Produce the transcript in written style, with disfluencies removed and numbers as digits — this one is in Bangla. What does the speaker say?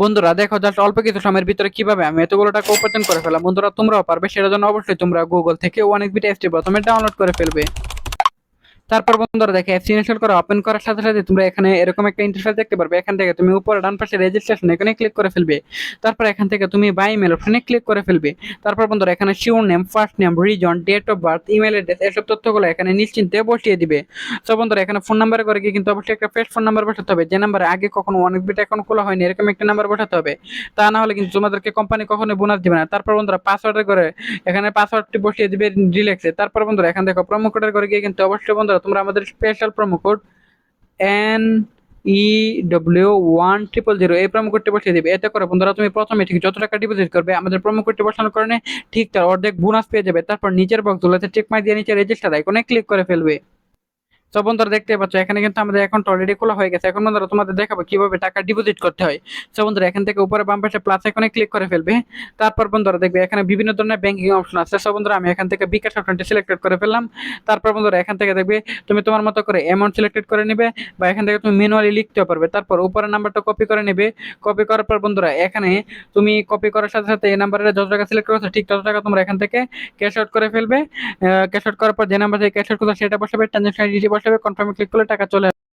বন্ধুরা দেখো জাস্ট অল্প কিছু সময়ের ভিতরে কিভাবে আমি এতগুলো টাকা উপার্জন করে ফেলাম। বন্ধুরা তোমরাও পারবে, সেটার জন্য অবশ্যই তোমরা গুগল থেকে অনেক বিট অ্যাপসটি প্রথমে ডাউনলোড করে ফেলবে। তারপর বন্ধুরা দেখে অ্যাপস ইনস্টল করা ওপেন করার সাথে সাথে তোমরা এখানে এরকম একটা ইন্টারফেস দেখতে পারবে। এখান থেকে তুমি উপরে ডান পাশে রেজিস্ট্রেশন এখানে ক্লিক করে ফেলবে। তারপর এখান থেকে তুমি বাই ইমেল অপশনে ক্লিক করে ফেলবে। তারপর বন্ধুরা এখানে surname, first name, reason, date of birth, email address এসব তথ্যগুলো এখানে নিশ্চিন্তে বসিয়ে দিবে। তো বন্ধুরা এখানে ফোন নাম্বার করে কি কিন্তু অবশ্যই একটা ফ্রেশ ফোন নাম্বার বসাতে হবে, যে নাম্বারে আগে কখনো অনেক বিট অ্যাকাউন্ট খোলা হয়নি এরকম একটা নাম্বার বসাতে হবে। তা না হলে কিন্তু তোমাদেরকে কোম্পানি কখনোই বোনাস দিবে না। তারপর বন্ধুরা পাসওয়ার্ডের করে এখানে পাসওয়ার্ডটি বসিয়ে দিবে রিল্যাক্সে। তারপর বন্ধুরা এখান দেখো প্রোমো কোডের করে গিয়ে কিন্তু অবশ্যই বন্ধুরা তোমরা আমাদের স্পেশাল প্রোমো কোড NEW1000 এই প্রোমো কোডটি বসিয়ে দিবে। এতে করে বন্ধুরা তুমি প্রথমে ঠিক যত টাকা ডিপোজিট করবে আমাদের প্রোমো কোডটি বসানোর কারণে ঠিক তার অর্ধেক বোনাস পেয়ে যাবে। তারপর নিচের বক্সগুলোতে চেক মার্ক দিয়ে নিচে রেজিস্টার আইকনে ক্লিক করে ফেলবে। তো বন্ধুরা দেখতে পাচ্ছ এখানে কিন্তু আমাদের অ্যাকাউন্ট অলরেডি খোলা হয়ে গেছে। এখন বন্ধুরা তোমাদের দেখাবো কিভাবে টাকা ডিপোজিট করতে হয়। তো বন্ধুরা এখান থেকে উপরে বাম পাশে প্লাস আইকনে ক্লিক করে ফেলবে। তারপর বন্ধুরা দেখবে এখানে বিভিন্ন ধরনের ব্যাংকিং অপশন আছে। সো বন্ধুরা আমি এখান থেকে বিকাশ অপশনটি সিলেক্টেড করে ফেললাম। তারপর বন্ধুরা এখান থেকে দেখবে তুমি তোমার মতো করে অ্যামাউন্ট সিলেক্টেড করে নিবে, বা এখান থেকে তুমি ম্যানুয়ালি লিখতেও পারবে। তারপর উপরের নাম্বারটা কপি করে নেবে। কপি করার পর বন্ধুরা এখানে তুমি কপি করার সাথে সাথে এই নাম্বারে যত টাকা সিলেক্ট করেছো ঠিক তত টাকা তোমরা এখান থেকে ক্যাশ আউট করে ফেলবে। ক্যাশ আউট করার পর যে নাম্বার থেকে ক্যাশ আউট করছো সেটা বসাবে, ট্রানজাকশন আইডি বসাবে, কনফার্মে ক্লিক করলে টাকা চলে